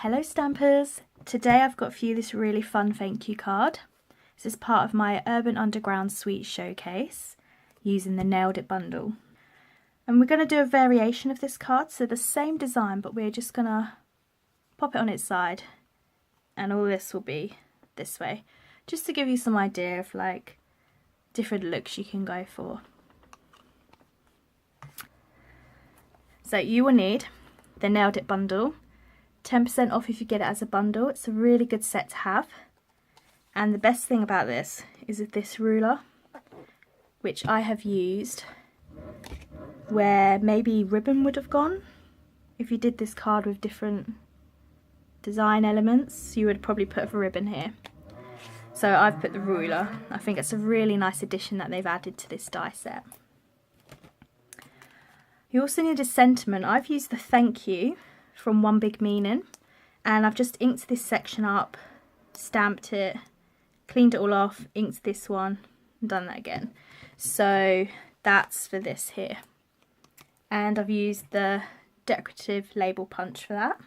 Hello Stampers! Today I've got for you this really fun thank you card. This is part of my Urban Underground Sweets showcase using the Nailed It bundle. And we're going to do a variation of this card, so the same design, but we're just going to pop it on its side and all this will be this way. Just to give you some idea of like different looks you can go for. So you will need the Nailed It bundle. 10% off if you get it as a bundle. It's a really good set to have. And the best thing about this is this ruler, which I have used where maybe ribbon would have gone. If you did this card with different design elements, you would probably put a ribbon here. So I've put the ruler. I think it's a really nice addition that they've added to this die set. You also need a sentiment. I've used the thank you from One Big Meaning, and I've just inked this section up, stamped it, cleaned it all off, inked this one, and done that again. So that's for this here. And I've used the decorative label punch for that.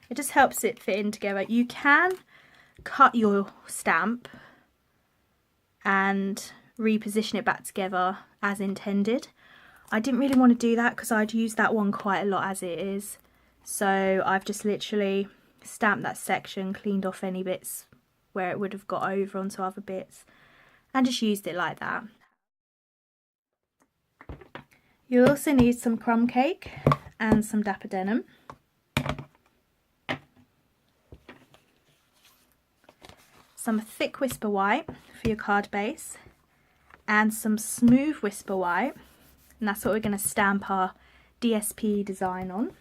It just helps it fit in together. You can cut your stamp and reposition it back together as intended. I didn't really want to do that because I'd use that one quite a lot as it is. So I've just literally stamped that section, cleaned off any bits where it would have got over onto other bits, and just used it like that. You'll also need some crumb cake and some dapper denim. Some thick whisper white for your card base, and some smooth whisper white, and that's what we're going to stamp our DSP design on.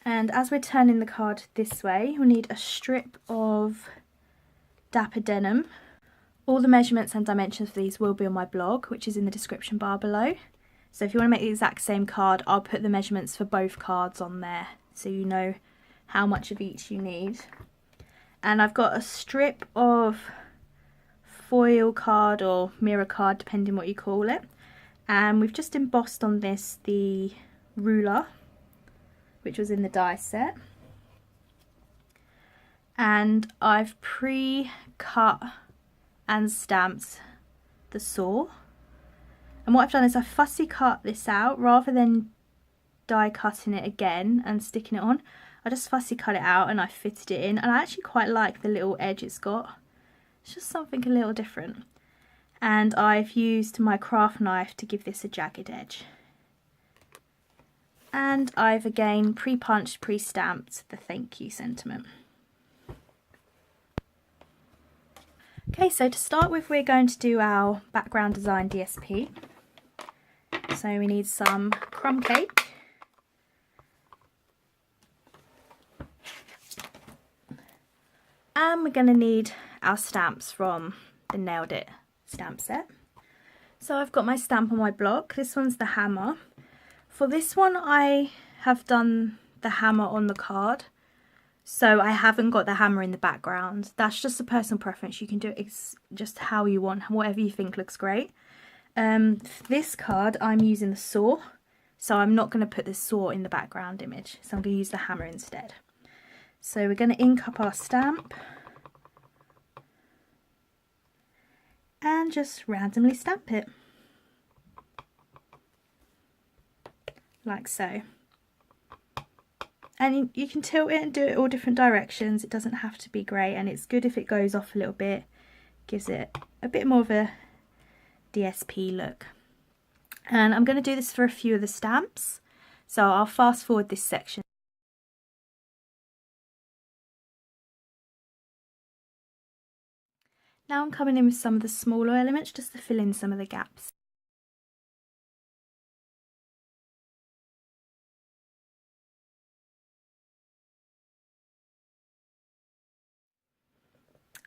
And as we're turning the card this way, you'll need a strip of dapper denim. All the measurements and dimensions for these will be on my blog, which is in the description bar below. So if you want to make the exact same card, I'll put the measurements for both cards on there so you know how much of each you need. And I've got a strip of foil card or mirror card, depending what you call it. And we've just embossed on this the ruler, which was in the die set. And I've pre-cut and stamped the saw. And what I've done is I've fussy cut this out rather than die cutting it again and sticking it on. I just fussy cut it out and I fitted it in, and I actually quite like the little edge it's got. It's just something a little different. And I've used my craft knife to give this a jagged edge. And I've again pre-punched, pre-stamped the thank you sentiment. Okay, so to start with, we're going to do our background design DSP. So we need some crumb cake. And we're going to need our stamps from the Nailed It stamp set. So I've got my stamp on my block. This one's the hammer. For this one, I have done the hammer on the card, so I haven't got the hammer in the background. That's just a personal preference. You can do it just how you want, whatever you think looks great. This card, I'm using the saw, so I'm not going to put the saw in the background image, so I'm going to use the hammer instead. So we're going to ink up our stamp and just randomly stamp it. Like so. And you can tilt it and do it all different directions. It doesn't have to be grey, and it's good if it goes off a little bit. Gives it a bit more of a DSP look. And I'm going to do this for a few of the stamps, so I'll fast forward this section. Now I'm coming in with some of the smaller elements just to fill in some of the gaps.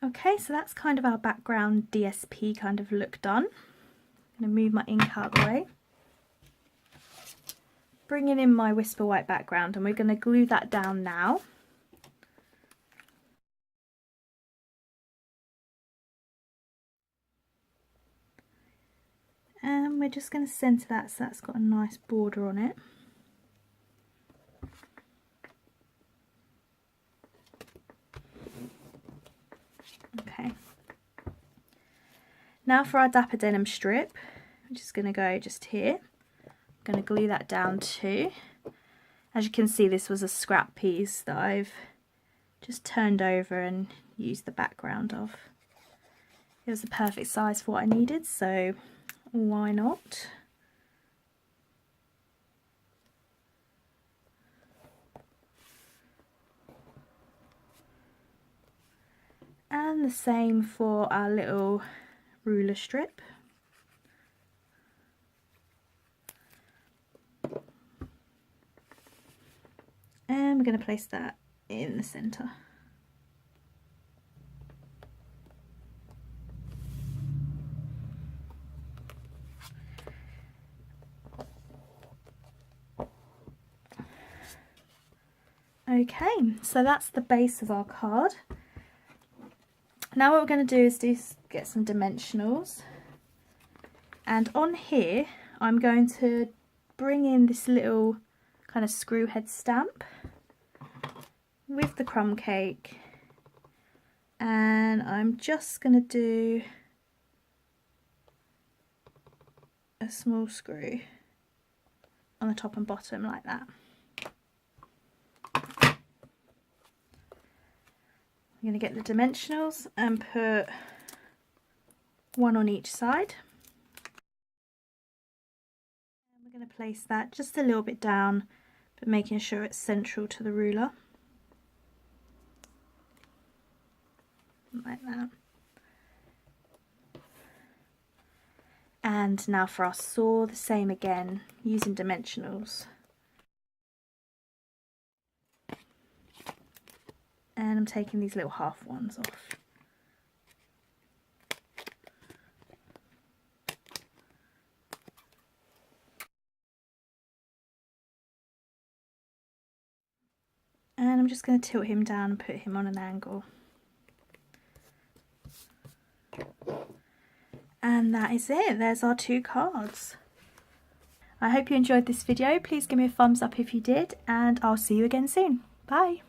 Okay, so that's kind of our background DSP kind of look done. I'm going to move my ink out of the way. Bringing in my whisper white background, and we're going to glue that down now. And we're just going to centre that so that's got a nice border on it. Now for our Dapper Denim strip, I'm just going to go just here. I'm going to glue that down too. As you can see, this was a scrap piece that I've just turned over and used the background of. It was the perfect size for what I needed, so why not? And the same for our little ruler strip. And we're going to place that in the centre. Okay, so that's the base of our card. Now what we're going to do is get some dimensionals, and on here I'm going to bring in this little kind of screw head stamp with the crumb cake, and I'm just going to do a small screw on the top and bottom like that. I'm going to get the dimensionals and put one on each side. And we're going to place that just a little bit down, but making sure it's central to the ruler. Like that. And now for our saw, the same again, using dimensionals. And I'm taking these little half ones off. And I'm just going to tilt him down and put him on an angle. And that is it. There's our 2 cards. I hope you enjoyed this video. Please give me a thumbs up if you did, and I'll see you again soon. Bye!